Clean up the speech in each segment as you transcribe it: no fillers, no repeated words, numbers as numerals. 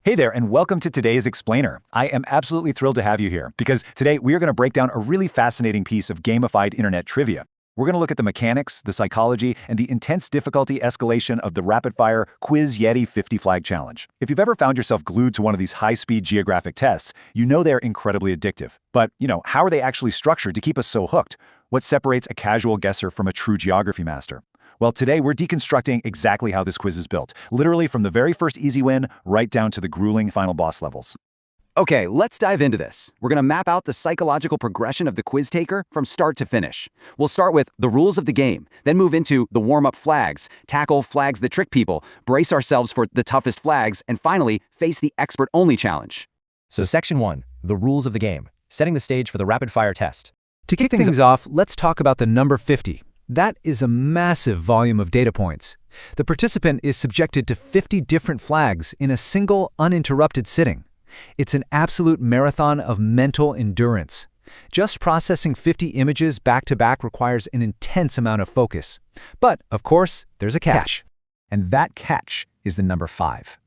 Hey there, and welcome to today's Explainer. I am absolutely thrilled to have you here because today we are going to break down a really fascinating piece of gamified internet trivia. We're going to look at the mechanics, the psychology, and the intense difficulty escalation of the rapid-fire Quiz Yeti 50 Flag Challenge. If you've ever found yourself glued to one of these high-speed geographic tests, you know they're incredibly addictive. But, how are they actually structured to keep us so hooked? What separates a casual guesser from a true geography master? Well, today we're deconstructing exactly how this quiz is built, literally from the very first easy win right down to the grueling final boss levels. Okay, let's dive into this. We're going to map out the psychological progression of the quiz taker from start to finish. We'll start with the rules of the game, then move into the warm-up flags, tackle flags that trick people, brace ourselves for the toughest flags, and finally, face the expert-only challenge. So Section 1, the rules of the game, setting the stage for the rapid-fire test. To kick things off, let's talk about the number 50. That is a massive volume of data points. The participant is subjected to 50 different flags in a single, uninterrupted sitting. It's an absolute marathon of mental endurance. Just processing 50 images back-to-back requires an intense amount of focus. But, of course, there's a catch. And that catch is the number 5.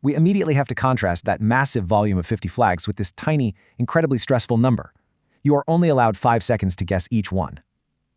We immediately have to contrast that massive volume of 50 flags with this tiny, incredibly stressful number. You are only allowed 5 seconds to guess each one.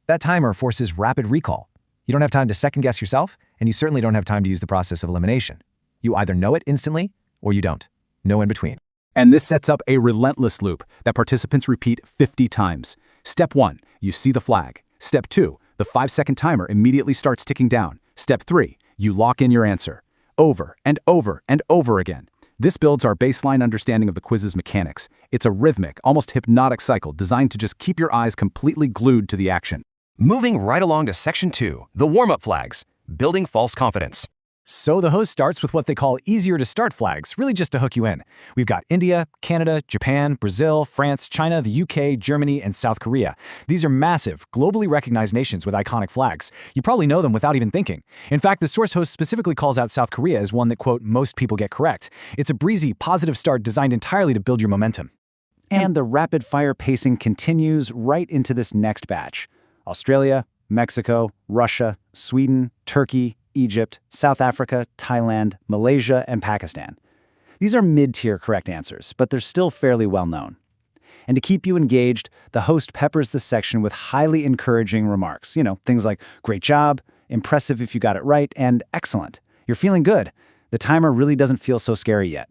That timer forces rapid recall. You don't have time to second-guess yourself, and you certainly don't have time to use the process of elimination. You either know it instantly, or you don't. No in between. And this sets up a relentless loop that participants repeat 50 times. Step 1, you see the flag. Step 2, the 5-second timer immediately starts ticking down. Step 3, you lock in your answer. Over and over and over again. This builds our baseline understanding of the quiz's mechanics. It's a rhythmic, almost hypnotic cycle designed to just keep your eyes completely glued to the action. Moving right along to Section 2, the warm-up flags, building false confidence. So the host starts with what they call easier-to-start flags, really just to hook you in. We've got India, Canada, Japan, Brazil, France, China, the UK, Germany, and South Korea. These are massive, globally recognized nations with iconic flags. You probably know them without even thinking. In fact, the source host specifically calls out South Korea as one that, quote, most people get correct. It's a breezy, positive start designed entirely to build your momentum. And the rapid-fire pacing continues right into this next batch. Australia, Mexico, Russia, Sweden, Turkey, Egypt, South Africa, Thailand, Malaysia, and Pakistan. These are mid-tier correct answers, but they're still fairly well known. And to keep you engaged, the host peppers the section with highly encouraging remarks. Things like, great job, impressive if you got it right, and excellent. You're feeling good. The timer really doesn't feel so scary yet.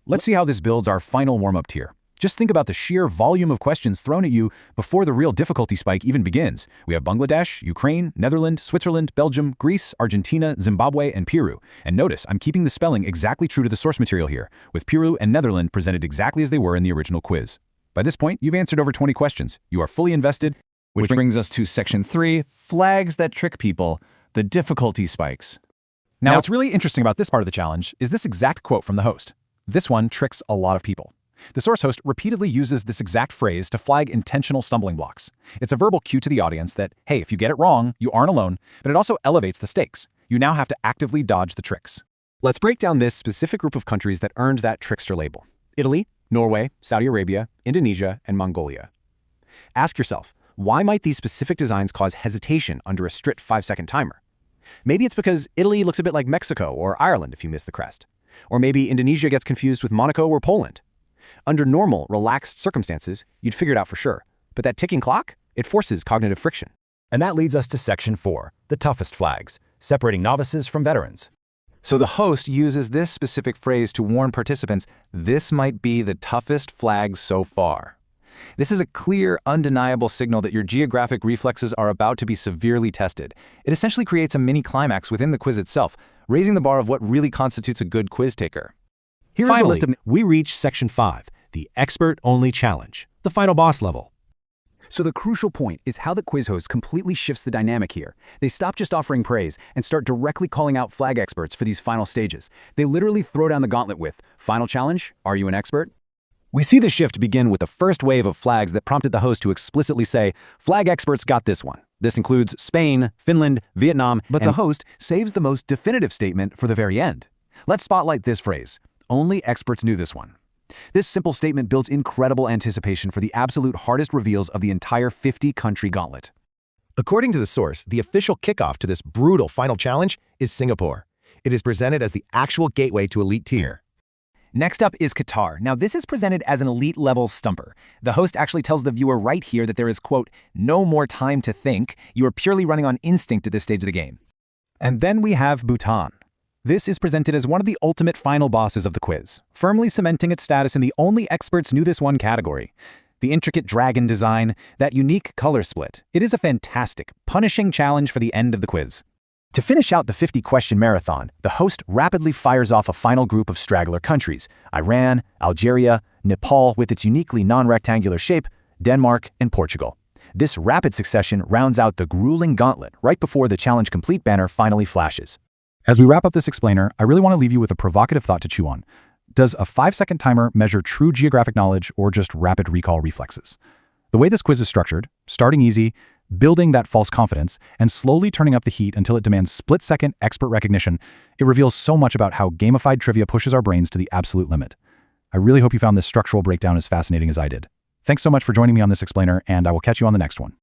Let's see how this builds our final warm-up tier. Just think about the sheer volume of questions thrown at you before the real difficulty spike even begins. We have Bangladesh, Ukraine, Netherlands, Switzerland, Belgium, Greece, Argentina, Zimbabwe, and Peru. And notice, I'm keeping the spelling exactly true to the source material here, with Peru and Netherlands presented exactly as they were in the original quiz. By this point, you've answered over 20 questions. You are fully invested. Which brings us to Section 3, flags that trick people, the difficulty spikes. Now, what's really interesting about this part of the challenge is this exact quote from the host. This one tricks a lot of people. The source host repeatedly uses this exact phrase to flag intentional stumbling blocks. It's a verbal cue to the audience that, hey, if you get it wrong, you aren't alone, but it also elevates the stakes. You now have to actively dodge the tricks. Let's break down this specific group of countries that earned that trickster label: Italy, Norway, Saudi Arabia, Indonesia, and Mongolia. Ask yourself, why might these specific designs cause hesitation under a strict 5-second timer? Maybe it's because Italy looks a bit like Mexico or Ireland if you miss the crest. Or maybe Indonesia gets confused with Monaco or Poland. Under normal, relaxed circumstances, you'd figure it out for sure. But that ticking clock, it forces cognitive friction. And that leads us to Section 4, the toughest flags, separating novices from veterans. So the host uses this specific phrase to warn participants, this might be the toughest flag so far. This is a clear, undeniable signal that your geographic reflexes are about to be severely tested. It essentially creates a mini climax within the quiz itself, raising the bar of what really constitutes a good quiz taker. Finally, we reach Section 5, the expert-only challenge, the final boss level. So the crucial point is how the quiz host completely shifts the dynamic here. They stop just offering praise and start directly calling out flag experts for these final stages. They literally throw down the gauntlet with, final challenge, are you an expert? We see the shift begin with the first wave of flags that prompted the host to explicitly say, flag experts got this one. This includes Spain, Finland, Vietnam, but the host saves the most definitive statement for the very end. Let's spotlight this phrase. Only experts knew this one. This simple statement builds incredible anticipation for the absolute hardest reveals of the entire 50-country gauntlet. According to the source, the official kickoff to this brutal final challenge is Singapore. It is presented as the actual gateway to elite tier. Next up is Qatar. Now, this is presented as an elite-level stumper. The host actually tells the viewer right here that there is, quote, no more time to think. You are purely running on instinct at this stage of the game. And then we have Bhutan. This is presented as one of the ultimate final bosses of the quiz, firmly cementing its status in the only experts knew this one category. The intricate dragon design, that unique color split. It is a fantastic, punishing challenge for the end of the quiz. To finish out the 50-question marathon, the host rapidly fires off a final group of straggler countries: Iran, Algeria, Nepal with its uniquely non-rectangular shape, Denmark, and Portugal. This rapid succession rounds out the grueling gauntlet right before the Challenge Complete banner finally flashes. As we wrap up this explainer, I really want to leave you with a provocative thought to chew on. Does a 5-second timer measure true geographic knowledge or just rapid recall reflexes? The way this quiz is structured, starting easy, building that false confidence, and slowly turning up the heat until it demands split-second expert recognition, it reveals so much about how gamified trivia pushes our brains to the absolute limit. I really hope you found this structural breakdown as fascinating as I did. Thanks so much for joining me on this explainer, and I will catch you on the next one.